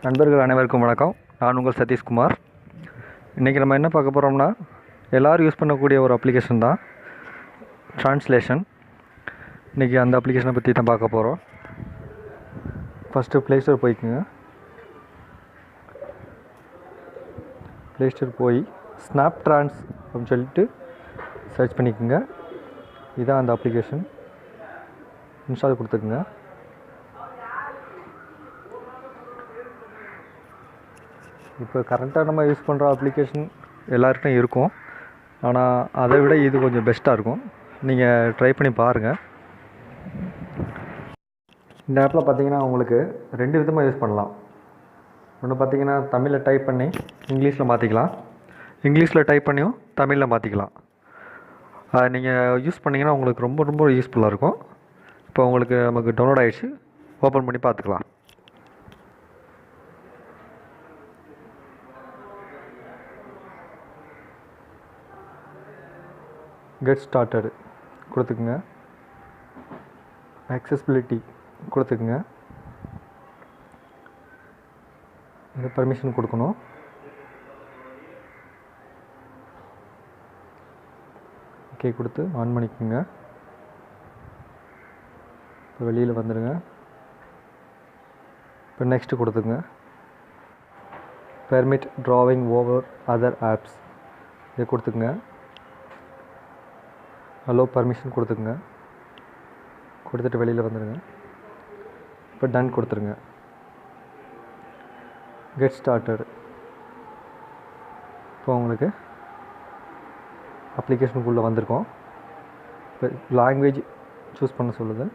நண்பர்கள் அனைவருக்கும் வணக்கம். நான் உங்கள் சதீஷ்குமார். இன்றைக்கி நம்ம என்ன பார்க்க போகிறோம்னா, எல்லோரும் யூஸ் பண்ணக்கூடிய ஒரு அப்ளிகேஷன் தான் ட்ரான்ஸ்லேஷன். இன்றைக்கி அந்த அப்ளிகேஷனை பற்றி தான் பார்க்க போகிறோம். ஃபஸ்ட்டு ப்ளே ஸ்டோர் போய்க்குங்க. ப்ளே ஸ்டோர் போய் ஸ்னாப் ட்ரான்ஸ் அப்படின்னு சொல்லிட்டு சர்ச் பண்ணிக்கோங்க. இதுதான் அந்த அப்ளிகேஷன். இன்ஸ்டால் கொடுத்துக்குங்க. இப்போ கரண்ட்டாக நம்ம யூஸ் பண்ணுற அப்ளிகேஷன் எல்லாருக்கும் இருக்கும், ஆனால் அதை விட இது கொஞ்சம் பெஸ்ட்டாக இருக்கும். நீங்கள் ட்ரை பண்ணி பாருங்கள். இந்த ஆப்பில் பார்த்தீங்கன்னா உங்களுக்கு 2 விதமாக யூஸ் பண்ணலாம். ஒன்று பார்த்தீங்கன்னா தமிழில் டைப் பண்ணி இங்கிலீஷில் மாற்றிக்கலாம், இங்கிலீஷில் டைப் பண்ணியும் தமிழில் மாற்றிக்கலாம். நீங்கள் யூஸ் பண்ணிங்கன்னா உங்களுக்கு ரொம்ப ரொம்ப யூஸ்ஃபுல்லாக இருக்கும். இப்போ உங்களுக்கு நமக்கு டவுன்லோட் ஆகிடுச்சு, ஓப்பன் பண்ணி பார்த்துக்கலாம். கெட் ஸ்டார்டட் கொடுத்துக்குங்க. ஆக்சஸிபிலிட்டி கொடுத்துக்குங்க. இது பர்மிஷன் கொடுக்கணும். ஓகே கொடுத்து ஆன் பண்ணிக்கோங்க. இப்போ வெளியில் வந்துடுங்க. இப்போ நெக்ஸ்ட்டு கொடுத்துங்க. Permit drawing over other apps இதை கொடுத்துக்குங்க. Hello permission கொடுத்துக்குங்க. கொடுத்துட்டு வெளியில் வந்துடுங்க. இப்போ டன் கொடுத்துருங்க. Get started. இப்போ உங்களுக்கு அப்ளிகேஷனுக்குள்ளே வந்திருக்கோம். இப்போ லாங்குவேஜ் சூஸ் பண்ண சொல்லுது.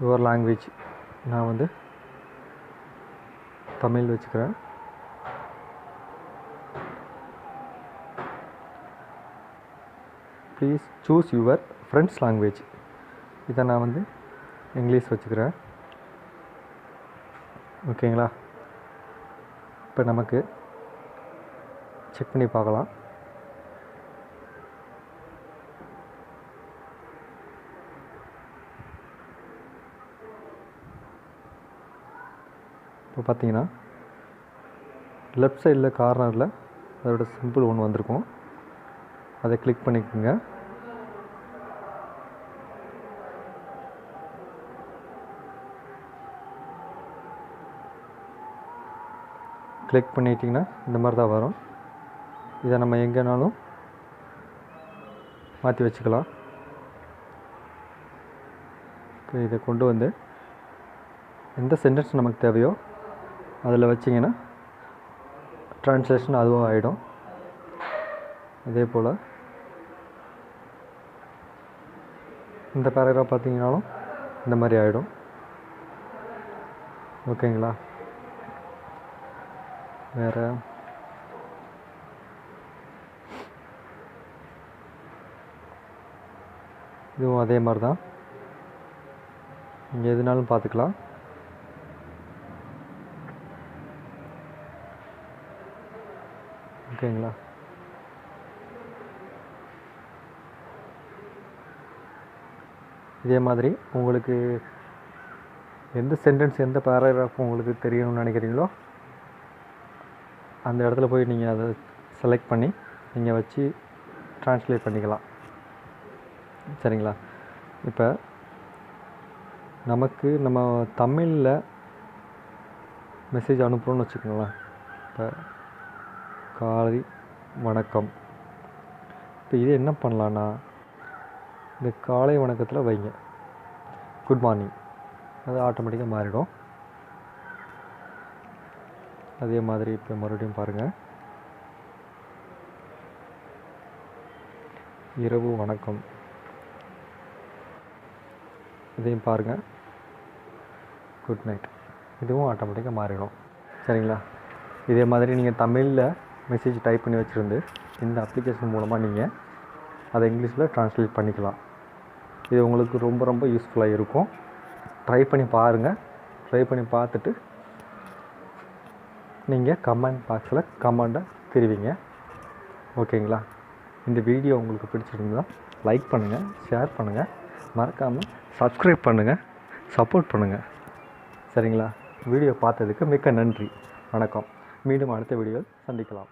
யுவர் லாங்குவேஜ் நான் வந்து தமிழ் வச்சுக்கிறேன். Please choose your friends language. இதை நான் வந்து இங்கிலீஷ் வச்சுக்கிறேன். ஓகேங்களா? இப்போ நமக்கு செக் பண்ணி பார்க்கலாம். இப்போ பார்த்தீங்கன்னா லெஃப்ட் சைடில் கார்னரில் அதோட சிம்பிள் ஒன்று வந்திருக்கும். அதை கிளிக் பண்ணிக்கோங்க. கிளிக் பண்ணிட்டிங்கன்னா இந்த மாதிரி தான் வரும். இதை நம்ம எங்கேனாலும் மாற்றி வச்சுக்கலாம். இப்போ இதை கொண்டு வந்து எந்த சென்டென்ஸ் நமக்கு தேவையோ அதில் வச்சிங்கன்னா ட்ரான்ஸ்லேஷன் அதுவும் ஆகிடும். அதே போல் இந்த பேராகிராஃப் பார்த்தீங்கன்னாலும் இந்த மாதிரி ஆகிடும். ஓகேங்களா? வேறு இதுவும் அதே மாதிரி தான். நீங்கள் எதுனாலும் பார்த்துக்கலாம். ஓகேங்களா? இதே மாதிரி உங்களுக்கு எந்த சென்டென்ஸ் எந்த பேராகிராஃப் உங்களுக்கு தெரியணும்னு நினைக்கிறீங்களோ அந்த இடத்துல போய் நீங்கள் அதை செலக்ட் பண்ணி நீங்கள் வச்சு ட்ரான்ஸ்லேட் பண்ணிக்கலாம். சரிங்களா? இப்போ நமக்கு நம்ம தமிழில் மெசேஜ் அனுப்புகிறோன்னு வச்சுக்கோங்களேன். இப்போ காலை வணக்கம். இப்போ இது என்ன பண்ணலான்னா, இந்த காலை வணக்கத்தில் வைங்க குட் மார்னிங், அது ஆட்டோமேட்டிக்காக மாறிடும். அதே மாதிரி இப்போ மறுபடியும் பாருங்கள், இரவு வணக்கம், இதையும் பாருங்கள் குட் நைட், இதுவும் ஆட்டோமேட்டிக்காக மாறிடும். சரிங்களா? இதே மாதிரி நீங்கள் தமிழில் மெசேஜ் டைப் பண்ணி வச்சுருந்து இந்த அப்ளிகேஷன் மூலமாக நீங்கள் அதை இங்கிலீஷில் ட்ரான்ஸ்லேட் பண்ணிக்கலாம். இது உங்களுக்கு ரொம்ப ரொம்ப யூஸ்ஃபுல்லாக இருக்கும். ட்ரை பண்ணி பாருங்கள். ட்ரை பண்ணி பார்த்துட்டு நீங்கள் கமெண்ட் பாக்ஸில் கமெண்ட்டை தெரிவிங்க. ஓகேங்களா? இந்த வீடியோ உங்களுக்கு பிடிச்சிருந்தா லைக் பண்ணுங்கள், ஷேர் பண்ணுங்கள், மறக்காமல் சப்ஸ்கிரைப் பண்ணுங்கள். சப்போர்ட் பண்ணுங்கள். சரிங்களா? வீடியோ பார்த்ததுக்கு மிக்க நன்றி. வணக்கம். மீண்டும் அடுத்த வீடியோவில் சந்திக்கலாம்.